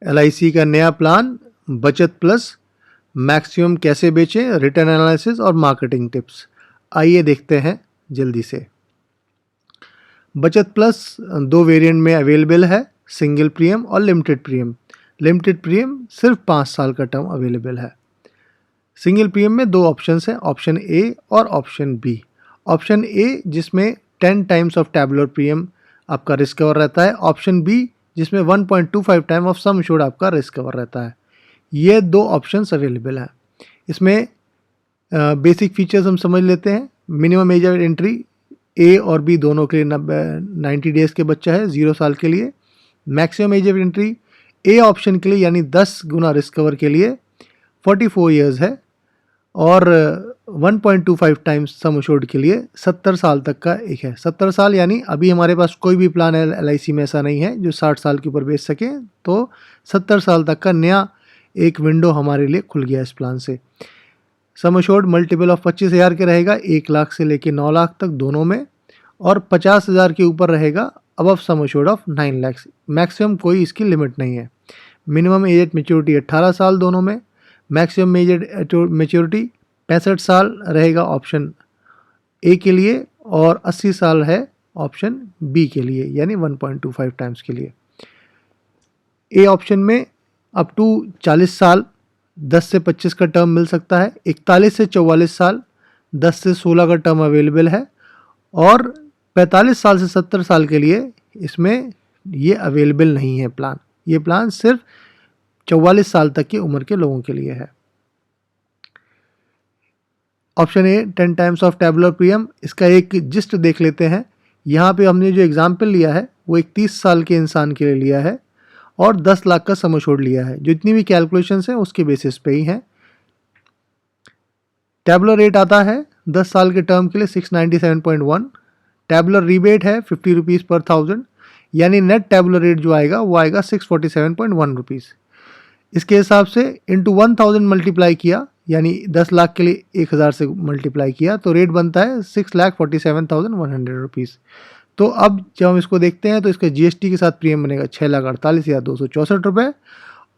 LIC का नया plan बचत प्लस, मैक्सिमम कैसे बेचें, रिटर्न एनालिसिस और मार्केटिंग टिप्स। आइए देखते हैं जल्दी से। बचत प्लस दो वेरिएंट में अवेलेबल है, सिंगल प्रीमियम और लिमिटेड प्रीमियम। लिमिटेड प्रीमियम सिर्फ 5 साल का टर्म अवेलेबल है। सिंगल प्रीमियम में दो ऑप्शन हैं, ऑप्शन ए और ऑप्शन बी। ऑप्शन ए जिसमें 10 टाइम्स ऑफ टैबुलर प्रीमियम आपका रिस्क कवर रहता है, ऑप्शन बी जिसमें 1.25 टाइम ऑफ सम एश्योर्ड आपका रिस्क कवर रहता है। ये दो ऑप्शंस अवेलेबल हैं। इसमें बेसिक फीचर्स हम समझ लेते हैं। मिनिमम एज ऑफ एंट्री ए और बी दोनों के लिए 90 डेज के बच्चा है, 0 साल के लिए। Maximum age of entry A option के लिए यानी 10 गुना रिस्क कवर के लिए 44 ईयर्स है, और 1.25 टाइम्स सम एश्योर्ड के लिए 70 साल तक का एक है। 70 साल यानी अभी हमारे पास कोई भी प्लान LIC में ऐसा नहीं है जो 60 साल के ऊपर बेच सके, तो 70 साल तक का नया एक विंडो हमारे लिए खुल गया इस प्लान से। सम एश्योर्ड मल्टीपल ऑफ 25,000 के रहेगा, 1 लाख से लेके 9 लाख तक दोनों में, और 50,000 के ऊपर रहेगा above sum assured of 9 lakh. Maximum कोई इसकी लिमिट नहीं है। मिनिमम एज मेच्योरिटी 18 साल दोनों में, मैक्सिमम एज मेच्योरिटी 65 साल रहेगा ऑप्शन ए के लिए, और 80 साल है ऑप्शन बी के लिए, यानी 1.25 टाइम्स के लिए। ए ऑप्शन में अप टू 40 साल 10 से 25 का टर्म मिल सकता है, 41 से 44 साल 10 से 16 का टर्म अवेलेबल है, और 45 साल से 70 साल के लिए इसमें ये अवेलेबल नहीं है प्लान। ये प्लान सिर्फ 44 साल तक की उम्र के लोगों के लिए है। Option A 10 times of tabular premium, इसका एक जिस्ट देख लेते हैं। यहाँ पे हमने जो एग्जाम्पल लिया है वो एक 30 साल के इंसान के लिए लिया है, और 10 लाख का सम एश्योर्ड लिया है। जितनी भी कैलकुलेशंस हैं उसके बेसिस पे ही हैं। टैबुलर रेट आता है 10 साल के टर्म के लिए 697.1। टैबुलर रिबेट है 50 रुपीज़ पर 1000, यानी नेट टैबुलर रेट जो आएगा वो आएगा 647.1 रुपीज़। इसके हिसाब से इंटू 1000 मल्टीप्लाई किया, यानी 10 लाख के लिए 1000 से मल्टीप्लाई किया, तो रेट बनता है 6,47,100 रुपीज़। तो अब जब हम इसको देखते हैं तो इसका GST के साथ प्रीमियम बनेगा 6,48,264 रुपये,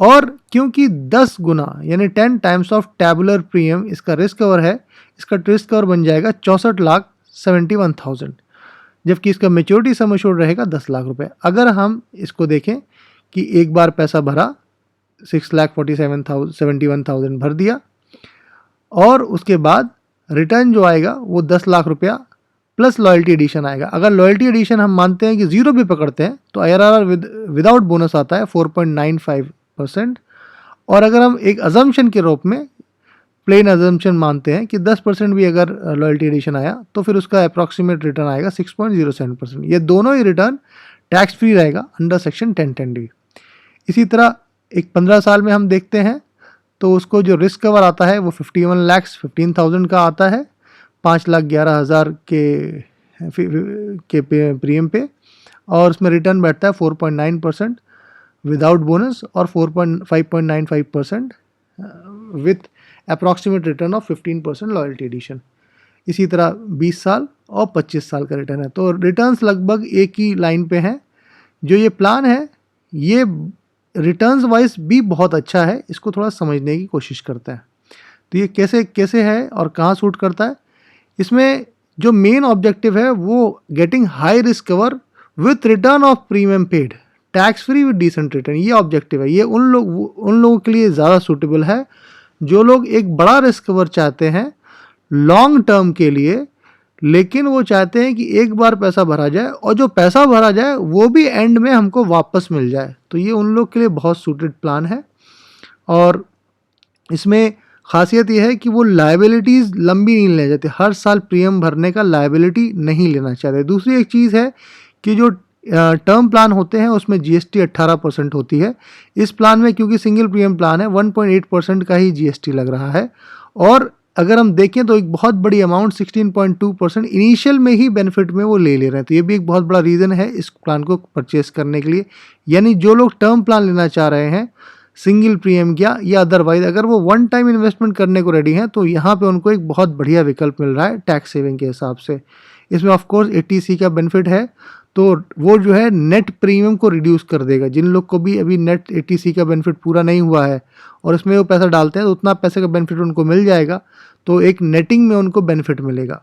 और क्योंकि 10 गुना यानी 10 टाइम्स ऑफ टैबुलर प्रीमियम इसका रिस्क कवर है, इसका रिस्क कवर बन जाएगा 64,71,000, जबकि इसका मेच्योरिटी सम एश्योर्ड रहेगा 10 लाख रुपए। अगर हम इसको देखें कि एक बार पैसा भरा 6,47,71,000 भर दिया, और उसके बाद रिटर्न जो आएगा वो 10 लाख रुपया प्लस लॉयल्टी एडिशन आएगा। अगर लॉयल्टी एडिशन हम मानते हैं कि 0 भी पकड़ते हैं तो IRR विदाउट बोनस आता है 4.95%, और अगर हम एक अजम्पशन के रूप में प्लेन अजम्पशन मानते हैं कि 10% भी अगर लॉयल्टी एडिशन आया तो फिर उसका अप्रॉक्सीमेट रिटर्न आएगा 6.07%। ये दोनों ही रिटर्न टैक्स फ्री रहेगा अंडर सेक्शन 1010D। इसी तरह एक 15 साल में हम देखते हैं तो उसको जो रिस्क कवर आता है वो 51,15,000 का आता है, 5,11,000 के प्रीमियम पे, और उसमें रिटर्न बैठता है 4.9% विदाउट बोनस और 5.95% with approximate return of 15% loyalty addition. इसी तरह 20 साल और 25 साल का रिटर्न है, तो रिटर्न्स लगभग एक ही लाइन पे हैं। जो ये प्लान है ये रिटर्न्स वाइज भी बहुत अच्छा है, इसको थोड़ा समझने की कोशिश करते हैं। तो ये कैसे है और कहाँ सूट करता है। इसमें जो मेन ऑब्जेक्टिव है वो getting high risk cover with return of premium paid, tax free with decent return, ये ऑब्जेक्टिव है। ये उन लोगों के लिए ज़्यादा सूटेबल है जो लोग एक बड़ा रिस्क कवर चाहते हैं लॉन्ग टर्म के लिए, लेकिन वो चाहते हैं कि एक बार पैसा भरा जाए और जो पैसा भरा जाए वो भी एंड में हमको वापस मिल जाए। तो ये उन लोग के लिए बहुत सूटेड प्लान है, और इसमें खासियत ये है कि वो लायबिलिटीज़ लंबी नहीं ले जाते, हर साल प्रीमियम भरने का लायबिलिटी नहीं लेना चाहते। दूसरी एक चीज़ है कि जो टर्म प्लान होते हैं उसमें GST 18% होती है। इस प्लान में क्योंकि सिंगल प्रीमियम प्लान है 1.8% का ही GST लग रहा है, और अगर हम देखें तो एक बहुत बड़ी अमाउंट 16.2% इनिशियल में ही बेनिफिट में वो ले रहे हैं। तो ये भी एक बहुत बड़ा रीज़न है इस प्लान को परचेस करने के लिए। यानी जो लोग टर्म प्लान लेना चाह रहे हैं सिंगल प्रीमियम या अदरवाइज, अगर वो वन टाइम इन्वेस्टमेंट करने को रेडी हैं तो यहाँ पे उनको एक बहुत बढ़िया विकल्प मिल रहा है टैक्स सेविंग के हिसाब से। इसमें ऑफकोर्स 80C का बेनिफिट है, तो वो जो है नेट प्रीमियम को रिड्यूस कर देगा। जिन लोग को भी अभी नेट 80C का बेनिफिट पूरा नहीं हुआ है और उसमें वो पैसा डालते हैं तो उतना पैसे का बेनिफिट उनको मिल जाएगा, तो एक नेटिंग में उनको बेनिफिट मिलेगा।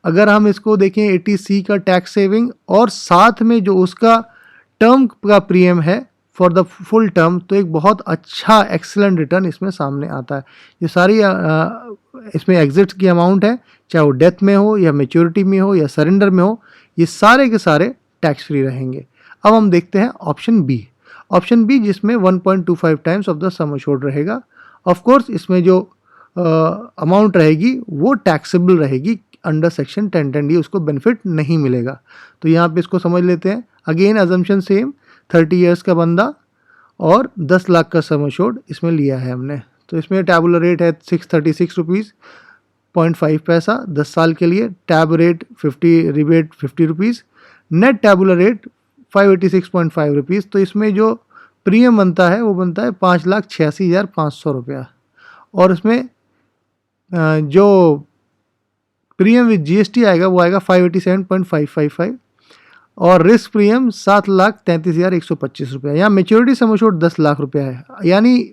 अगर हम इसको देखें 80C का टैक्स सेविंग और साथ में जो उसका टर्म का प्रीमियम है फॉर द फुल टर्म, तो एक बहुत अच्छा एक्सीलेंट रिटर्न इसमें सामने आता है। ये सारी इसमें एग्जिट की अमाउंट है, चाहे वो डेथ में हो या मैच्योरिटी में हो या सरेंडर में हो, ये सारे के सारे टैक्स फ्री रहेंगे। अब हम देखते हैं ऑप्शन बी जिसमें 1.25 times of the sum assured रहेगा। ऑफ कोर्स इसमें जो अमाउंट रहेगी वो टैक्सेबल रहेगी, अंडर सेक्शन 1010D उसको बेनिफिट नहीं मिलेगा। तो यहाँ पे इसको समझ लेते हैं। अगेन अजम्पशन सेम, 30 इयर्स का बंदा और 10 लाख का सम एश्योर्ड इसमें लिया है हमने। तो इसमें टैबुलर रेट है 636 रुपीज़ 0.5 पैसा 10 साल के लिए, tab rate 50 rebate 50 rupees, net tabular rate 586.5 rupees. तो इसमें जो प्रीमियम बनता है वो बनता है 5,86,500 रुपया, और इसमें जो प्रीमियम विद GST आएगा वो आएगा 587.555, और रिस्क प्रीमियम 7,33,125 रुपया। यहाँ मेच्योरिटी सम एश्योर्ड 10 लाख रुपया है, यानी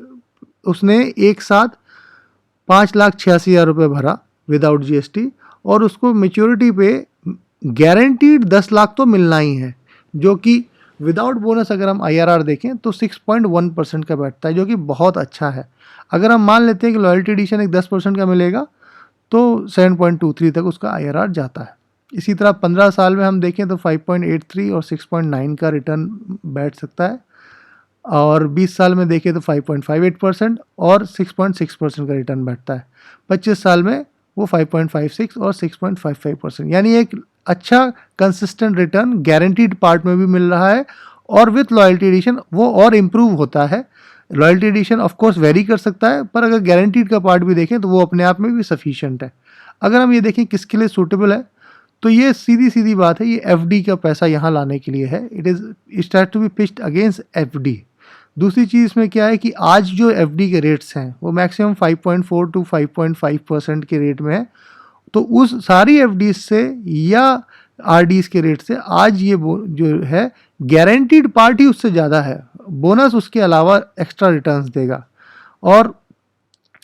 उसने एक साथ 5,86,000 रुपये भरा विदाउट GST, और उसको मेच्योरिटी पे गारंटीड 10 लाख तो मिलना ही है, जो कि विदाउट बोनस अगर हम IRR देखें तो 6.1% का बैठता है, जो कि बहुत अच्छा है। अगर हम मान लेते हैं कि लॉयल्टी एडिशन एक 10% का मिलेगा तो 7.23 तक उसका IRR जाता है। इसी तरह 15 साल में हम देखें तो 5.83 और 6.9 का रिटर्न बैठ सकता है, और 20 साल में देखें तो 5.58% और 6.6% का रिटर्न बैठता है। 25 साल में वो 5.56 और 6.55%, यानी एक अच्छा कंसिस्टेंट रिटर्न गारंटीड पार्ट में भी मिल रहा है, और विथ लॉयल्टी एडिशन वो और इम्प्रूव होता है। Loyalty addition of course vary कर सकता है, पर अगर गारंटीड का पार्ट भी देखें तो वो अपने आप में भी सफिशिएंट है। अगर हम ये देखें किसके लिए सूटेबल है, तो ये सीधी बात है, ये FD का पैसा यहाँ लाने के लिए है। It has to be pitched against FD। दूसरी चीज़ इसमें क्या है कि आज जो FD के रेट्स हैं वो मैक्सिमम 5.4 to 5.5% के रेट में है, तो उस सारी FD से या RDs के रेट से आज ये जो है गारंटीड पार्ट ही उससे ज़्यादा है, बोनस उसके अलावा एक्स्ट्रा रिटर्न्स देगा। और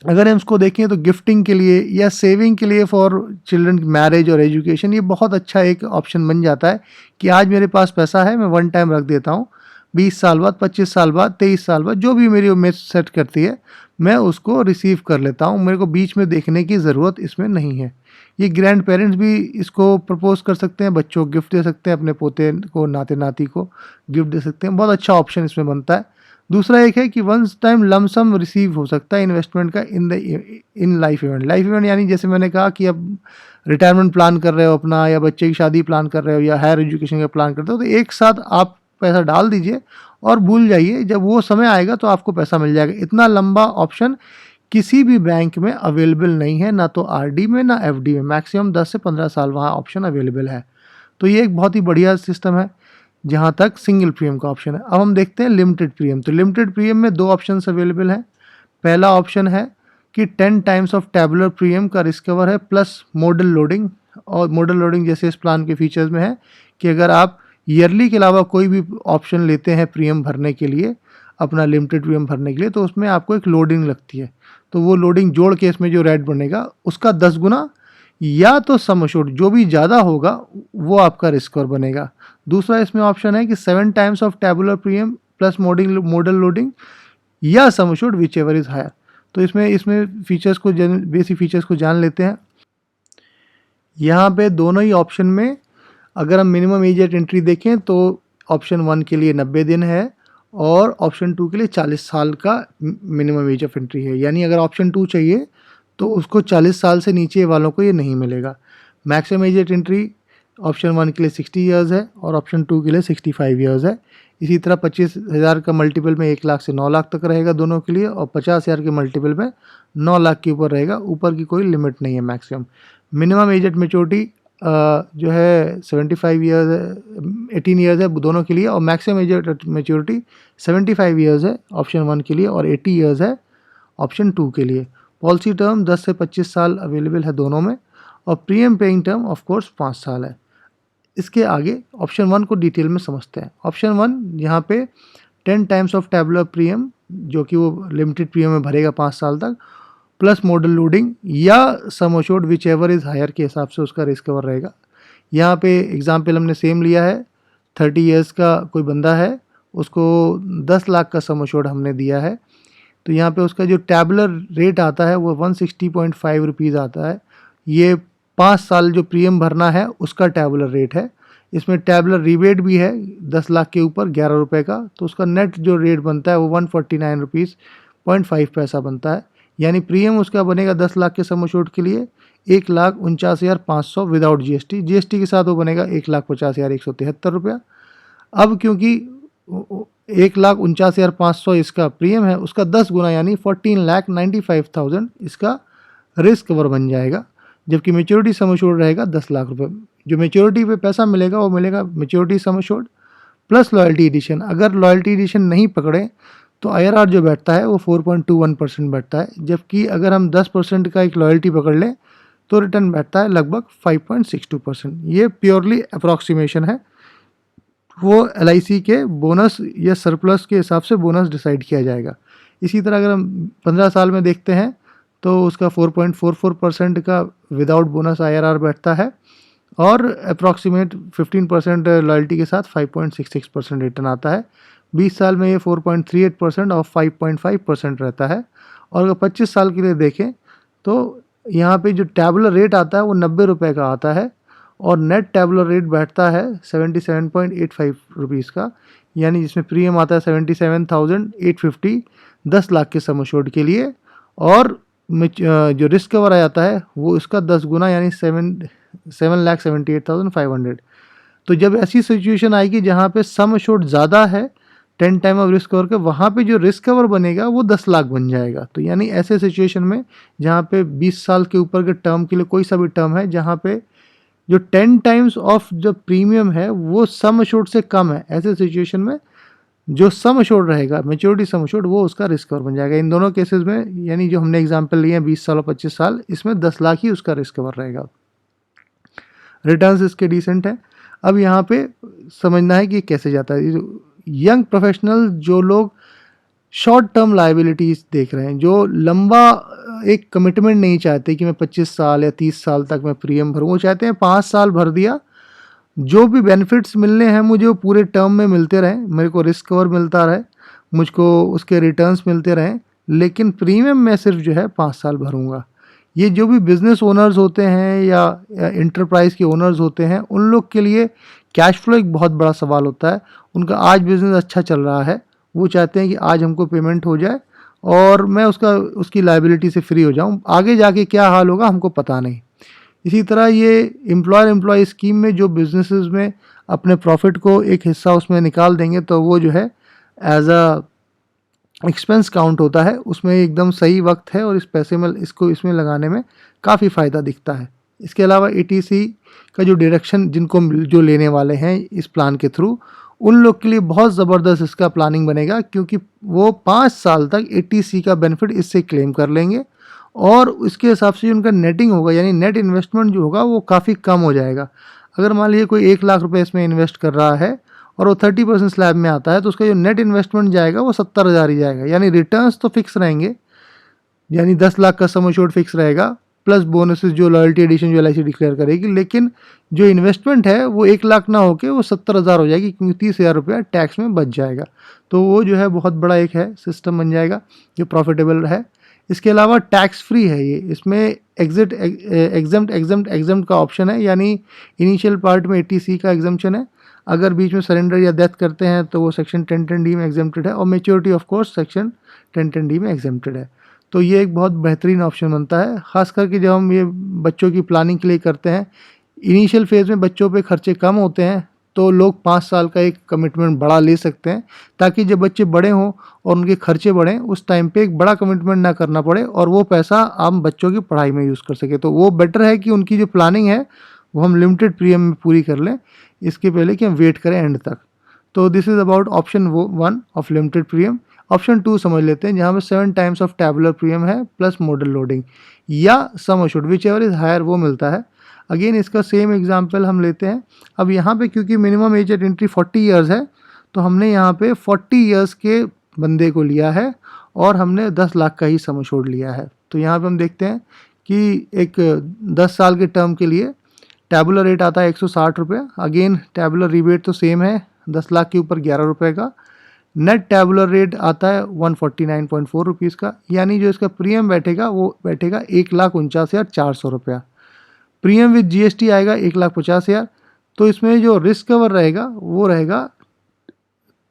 अगर हम इसको देखें तो गिफ्टिंग के लिए या सेविंग के लिए फॉर चिल्ड्रन मैरिज और एजुकेशन, ये बहुत अच्छा एक ऑप्शन बन जाता है कि आज मेरे पास पैसा है, मैं वन टाइम रख देता हूँ, 20 साल बाद, 25 साल बाद, 23 साल बाद, जो भी मेरी उम्मीद सेट करती है मैं उसको रिसीव कर लेता हूँ, मेरे को बीच में देखने की ज़रूरत इसमें नहीं है। ये ग्रैंड पेरेंट्स भी इसको प्रपोज कर सकते हैं, बच्चों को गिफ्ट दे सकते हैं, अपने पोते को नाते नाती को गिफ्ट दे सकते हैं, बहुत अच्छा ऑप्शन इसमें बनता है। दूसरा एक है कि वंस टाइम लमसम रिसीव हो सकता है इन्वेस्टमेंट का इन लाइफ इवेंट यानी जैसे मैंने कहा कि अब रिटायरमेंट प्लान कर रहे हो अपना, या बच्चे की शादी प्लान कर रहे हो, या हायर एजुकेशन का प्लान करते हो, तो एक साथ आप पैसा डाल दीजिए और भूल जाइए, जब वो समय आएगा तो आपको पैसा मिल जाएगा। इतना लंबा ऑप्शन किसी भी बैंक में अवेलेबल नहीं है, ना तो RD में ना FD में। मैक्सिमम 10 से 15 साल वहाँ ऑप्शन अवेलेबल है, तो ये एक बहुत ही बढ़िया सिस्टम है जहाँ तक सिंगल प्रीमियम का ऑप्शन है। अब हम देखते हैं लिमिटेड प्रीमियम। तो लिमिटेड प्रीमियम में 2 ऑप्शन अवेलेबल हैं। पहला ऑप्शन है कि 10 टाइम्स ऑफ टैबुलर प्रीमियम का रिस्क कवर है प्लस मॉडल लोडिंग, और मॉडल लोडिंग जैसे इस प्लान के फीचर्स में है कि अगर आप ईयरली के अलावा कोई भी ऑप्शन लेते हैं प्रीमियम भरने के लिए, अपना लिमिटेड प्रीमियम भरने के लिए, तो उसमें आपको एक लोडिंग लगती है, तो वो लोडिंग जोड़ के इसमें जो रेट बनेगा उसका 10 गुना या तो सम एश्योर्ड जो भी ज़्यादा होगा वो आपका रिस्क कवर बनेगा। दूसरा इसमें ऑप्शन है कि 7 times of tabular premium plus model loading या sum assured whichever is higher. तो इसमें फीचर्स को बेसिक फीचर्स को जान लेते हैं। यहाँ पे दोनों ही ऑप्शन में अगर हम मिनिमम एज एट एंट्री देखें तो ऑप्शन 1 के लिए 90 दिन है और ऑप्शन 2 के लिए 40 साल का मिनिमम एज ऑफ एंट्री है। यानी अगर ऑप्शन 2 चाहिए तो उसको 40 साल से नीचे वालों को ये नहीं मिलेगा। Maximum age eight entry option 1 के लिए 60 इयर्स है और ऑप्शन 2 के लिए 65 इयर्स है। इसी तरह 25,000 का मल्टीपल में 1 लाख से 9 लाख तक रहेगा दोनों के लिए, और 50,000 के मल्टीपल में 9 लाख के ऊपर रहेगा। ऊपर की कोई लिमिट नहीं है maximum. Minimum age eight maturity जो है 75 ईयर्स है, 18 ईयर्स है दोनों के लिए, और maximum age eight maturity 75 years है ऑप्शन 1 के लिए और 80 ईयर्स है ऑप्शन 2 के लिए। पॉलिसी टर्म 10 से 25 साल अवेलेबल है दोनों में, और premium paying term of course 5 साल है। इसके आगे ऑप्शन 1 को डिटेल में समझते हैं। ऑप्शन 1 यहाँ पे 10 टाइम्स ऑफ टैबुलर प्रीमियम, जो कि वो लिमिटेड प्रीमियम में भरेगा 5 साल तक, प्लस मॉडल लोडिंग या sum assured whichever is higher के हिसाब से उसका रिस्क कवर रहेगा। यहाँ पे एग्जाम्पल हमने सेम लिया है, 30 ईयर्स का कोई बंदा है, उसको 10 लाख का सम अश्योर्ड हमने दिया है, तो यहाँ पे उसका जो टैबुलर रेट आता है वो 160.5 रुपीज़ आता है। ये 5 साल जो प्रीमियम भरना है उसका टैबुलर रेट है। इसमें टैबुलर रिबेट भी है 10 लाख के ऊपर 11 रुपये का, तो उसका नेट जो रेट बनता है वो 149 रुपीज़ 0.5 पैसा बनता है। यानी प्रीमियम उसका बनेगा 10 लाख के सम अश्योर्ड के लिए 1,49,500 विदाउट जीएसटी। जीएसटी के साथ वो बनेगा 1,50,173 रुपया। अब क्योंकि 1,49,500 इसका प्रीमियम है, उसका 10 गुना यानी 14,95,000 इसका रिस्क कवर बन जाएगा, जबकि मेच्योरिटी सम अश्योर्ड रहेगा 10 लाख रुपये। जो मेच्योरिटी पे पैसा मिलेगा वो मिलेगा maturity sum assured plus loyalty addition. अगर लॉयल्टी एडिशन नहीं पकड़े तो आईआरआर जो बैठता है वो 4.21% बैठता है, जबकि अगर हम 10% का एक लॉयल्टी पकड़ लें तो रिटर्न बैठता है लगभग 5.62%। ये प्योरली अप्रॉक्सीमेशन है, वो एलआईसी के बोनस या सरप्लस के हिसाब से बोनस डिसाइड किया जाएगा। इसी तरह अगर हम 15 साल में देखते हैं तो उसका 4.44% का विदाउट बोनस आईआरआर बैठता है और अप्रॉक्सीमेट 15% लॉयल्टी के साथ 5.66% रिटर्न आता है। 20 साल में ये 4.38% और 5.5% रहता है। और अगर 25 साल के लिए देखें तो यहाँ पे जो टैबुलर रेट आता है वो 90 रुपये का आता है और नेट टैबुलर रेट बैठता है 77.85 रुपीज़ का, यानी जिसमें प्रीमियम आता है 77,850 10 लाख के सम अश्योर्ड के लिए, और जो रिस्क कवर आ जाता है वो इसका 10 गुना यानी 7,78,500। तो जब ऐसी सिचुएशन आएगी जहाँ पे सम अश्योर्ड ज़्यादा है 10 टाइम ऑफ रिस्क कवर के, वहाँ पे जो रिस्क कवर बनेगा वो 10 लाख बन जाएगा। तो यानी ऐसे सिचुएशन में जहाँ पे 20 साल के ऊपर के टर्म के लिए कोई सा भी टर्म है जहाँ पे जो 10 टाइम्स ऑफ जो प्रीमियम है वो सम अश्योर्ड से कम है, ऐसे सिचुएशन में जो सम अश्योर्ड रहेगा मेच्योरिटी सम अश्योर्ड वो उसका रिस्क कवर बन जाएगा। इन दोनों केसेस में यानी जो हमने एग्जांपल लिए हैं 20 साल और 25 साल, इसमें 10 लाख ही उसका रिस्क कवर रहेगा। रिटर्न्स इसके डिसेंट है। अब यहाँ पे समझना है कि कैसे जाता है। यंग प्रोफेशनल जो लोग शॉर्ट टर्म लायबिलिटीज़ देख रहे हैं, जो लंबा एक कमिटमेंट नहीं चाहते कि मैं 25 साल या 30 साल तक मैं प्रीमियम भरूँ, वो चाहते हैं 5 साल भर दिया, जो भी बेनिफिट्स मिलने हैं मुझे वो पूरे टर्म में मिलते रहें, मेरे को रिस्क कवर मिलता रहे, मुझको उसके रिटर्न्स मिलते रहें, लेकिन प्रीमियम मैं सिर्फ जो है 5 साल भरूँगा। ये जो भी बिज़नेस ओनर्स होते हैं या इंटरप्राइज के ओनर्स होते हैं, उन लोग के लिए कैश फ्लो एक बहुत बड़ा सवाल होता है। उनका आज बिज़नेस अच्छा चल रहा है, वो चाहते हैं कि आज हमको पेमेंट हो जाए और मैं उसकी लायबिलिटी से फ्री हो जाऊं, आगे जाके क्या हाल होगा हमको पता नहीं। इसी तरह ये एम्प्लॉयर एम्प्लॉय स्कीम में जो बिजनेसेस में अपने प्रॉफिट को एक हिस्सा उसमें निकाल देंगे तो वो जो है एज अ एक्सपेंस काउंट होता है, उसमें एकदम सही वक्त है और इस पैसे में इसमें लगाने में काफ़ी फ़ायदा दिखता है। इसके अलावा एटीसी का जो डायरेक्शन जिनको जो लेने वाले हैं इस प्लान के थ्रू, उन लोग के लिए बहुत ज़बरदस्त इसका प्लानिंग बनेगा, क्योंकि वो 5 साल तक एटीसी का बेनिफिट इससे क्लेम कर लेंगे और इसके हिसाब से उनका नेटिंग होगा यानी नेट इन्वेस्टमेंट जो होगा वो काफ़ी कम हो जाएगा। अगर मान लीजिए कोई 1 लाख रुपए इसमें इन्वेस्ट कर रहा है और वो 30% स्लैब में आता है तो उसका जो नेट इन्वेस्टमेंट जाएगा वो 70,000 ही जाएगा। यानी रिटर्न्स तो फिक्स रहेंगे, यानी 10 लाख का सम अश्योर्ड फिक्स रहेगा प्लस बोनसेस जो लॉयल्टी एडिशन जो एलआईसी डिक्लेयर करेगी, लेकिन जो इन्वेस्टमेंट है वो 1 लाख ना होके वो 70,000 हो जाएगी, क्योंकि 30,000 रुपया टैक्स में बच जाएगा। तो वो जो है बहुत बड़ा एक है सिस्टम बन जाएगा जो प्रॉफिटेबल है। इसके अलावा टैक्स फ्री है ये, इसमें एग्जम्प्ट का ऑप्शन है, यानी इनिशियल पार्ट में 80C का एग्जम्पशन है, अगर बीच में सरेंडर या डेथ करते हैं तो वो सेक्शन 1010D में एग्जम्प्टेड है, और maturity of course section 1010D में एग्जम्प्टेड है। तो ये एक बहुत बेहतरीन ऑप्शन बनता है, ख़ास करके जब हम ये बच्चों की प्लानिंग के लिए करते हैं। इनिशियल फेज़ में बच्चों पे खर्चे कम होते हैं तो लोग 5 साल का एक कमिटमेंट बड़ा ले सकते हैं, ताकि जब बच्चे बड़े हों और उनके खर्चे बढ़ें उस टाइम पे एक बड़ा कमिटमेंट ना करना पड़े और वो पैसा हम बच्चों की पढ़ाई में यूज़ कर सके। तो वो बेटर है कि उनकी जो प्लानिंग है वो हम लिमिटेड प्रीमियम में पूरी कर लें, इसके पहले कि हम वेट करें एंड तक। तो this is about option 1 of limited premium. Option 2 समझ लेते हैं, जहाँ पे 7 टाइम्स ऑफ टैबुलर प्रीमियम है प्लस मॉडल लोडिंग या sum assured whichever is higher वो मिलता है। अगेन इसका सेम एग्जांपल हम लेते हैं। अब यहाँ पे क्योंकि minimum age eight entry 40 years है, तो हमने यहाँ पे 40 इयर्स के बंदे को लिया है और हमने 10 लाख का ही सम एश्योर्ड लिया है। तो यहाँ पे हम देखते हैं कि एक 10 साल के टर्म के लिए टैबुलर रेट आता है 160 रुपये। अगेन टैबुलर रिबेट तो सेम है, 10 लाख के ऊपर 11 रुपये का। नेट टैबुलर रेट आता है 149.4 रुपीज़ का, यानी जो इसका प्रीमियम बैठेगा वो बैठेगा 1,49,400 रुपया। प्रीमियम विद जीएसटी आएगा 1,50,000। तो इसमें जो रिस्क कवर रहेगा वो रहेगा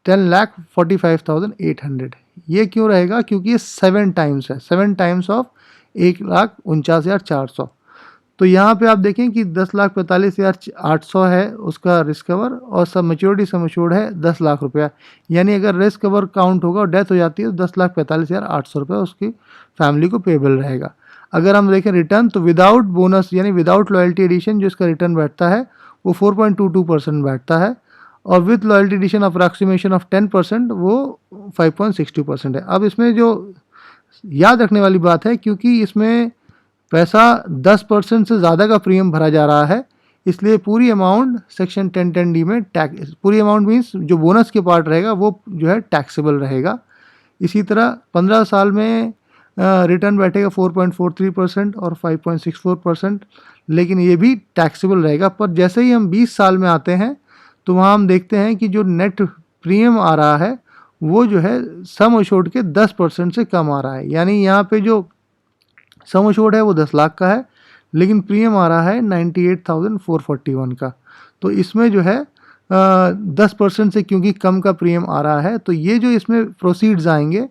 10,45,800। ये क्यों रहेगा? क्योंकि ये 7 टाइम्स है, 7 टाइम्स ऑफ 1,49,400। तो यहाँ पे आप देखें कि 10,45,800 है उसका रिस्क कवर और सब मैच्योरिटी सम एश्योर्ड है 10 लाख रुपया। यानी अगर रिस्क कवर काउंट होगा और डेथ हो जाती है तो 10,45,800 रुपये उसकी फैमिली को पेबल रहेगा। अगर हम देखें रिटर्न, तो विदाउट बोनस यानी विदाउट लॉयल्टी एडिशन जो इसका रिटर्न बैठता है वो 4.22% बैठता है, और with loyalty addition approximation of 10% वो 5.62% है। अब इसमें जो याद रखने वाली बात है, क्योंकि इसमें पैसा 10% से ज़्यादा का प्रीमियम भरा जा रहा है, इसलिए पूरी अमाउंट सेक्शन 1010D में टैक्स, पूरी अमाउंट मीन्स जो बोनस के पार्ट रहेगा वो जो है टैक्सेबल रहेगा। इसी तरह 15 साल में रिटर्न बैठेगा 4.43% और 5.64%, लेकिन ये भी टैक्सेबल रहेगा। पर जैसे ही हम 20 साल में आते हैं तो वहाँ हम देखते हैं कि जो नेट प्रीमियम आ रहा है वो जो है सम एश्योर्ड के 10% से कम आ रहा है। यानी यहाँ पे जो सम एश्योर्ड है वो 10 लाख का है, लेकिन प्रीमियम आ रहा है 98,441 का। तो इसमें जो है 10% से क्योंकि कम का प्रीमियम आ रहा है, तो ये जो इसमें प्रोसीड्स आएंगे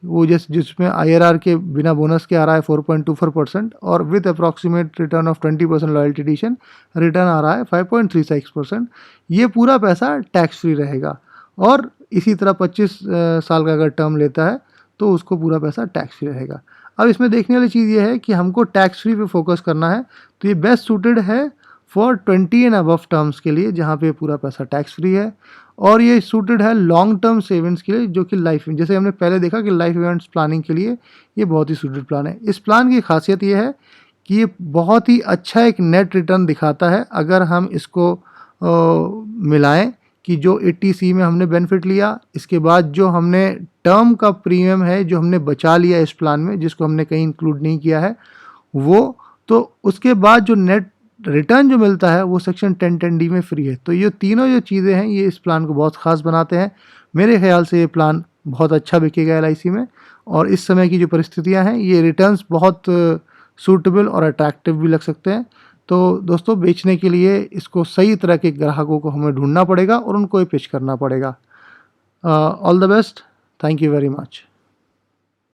वो जिसमें IRR के बिना बोनस के आ रहा है 4.24% और with approximate return of 20% loyalty addition return आ रहा है 5.36%। ये पूरा पैसा टैक्स फ्री रहेगा। और इसी तरह 25 साल का अगर टर्म लेता है तो उसको पूरा पैसा टैक्स फ्री रहेगा। अब इसमें देखने वाली चीज़ ये है कि हमको टैक्स फ्री पे फोकस करना है, तो ये बेस्ट सूटेड है फॉर 20 एंड अबव टर्म्स के लिए जहाँ पे पूरा पैसा टैक्स फ्री है, और ये सूटेड है लॉन्ग टर्म सेविंग्स के लिए जो कि लाइफ, जैसे हमने पहले देखा कि लाइफ इवेंट्स प्लानिंग के लिए ये बहुत ही सूटेड प्लान है। इस प्लान की खासियत ये है कि ये बहुत ही अच्छा एक नेट रिटर्न दिखाता है अगर हम इसको मिलाएं कि जो 80C में हमने बेनिफिट लिया, इसके बाद जो हमने टर्म का प्रीमियम है जो हमने बचा लिया इस प्लान में जिसको हमने कहीं इंक्लूड नहीं किया है वो, तो उसके बाद जो नेट रिटर्न जो मिलता है वो सेक्शन 1010D में फ्री है। तो ये तीनों जो चीज़ें हैं ये इस प्लान को बहुत ख़ास बनाते हैं। मेरे ख्याल से ये प्लान बहुत अच्छा बिकेगा LIC में, और इस समय की जो परिस्थितियां हैं ये रिटर्न्स बहुत सूटेबल और अट्रैक्टिव भी लग सकते हैं। तो दोस्तों, बेचने के लिए इसको सही तरह के ग्राहकों को हमें ढूंढना पड़ेगा और उनको ये पिच करना पड़ेगा। All the best, thank you very much.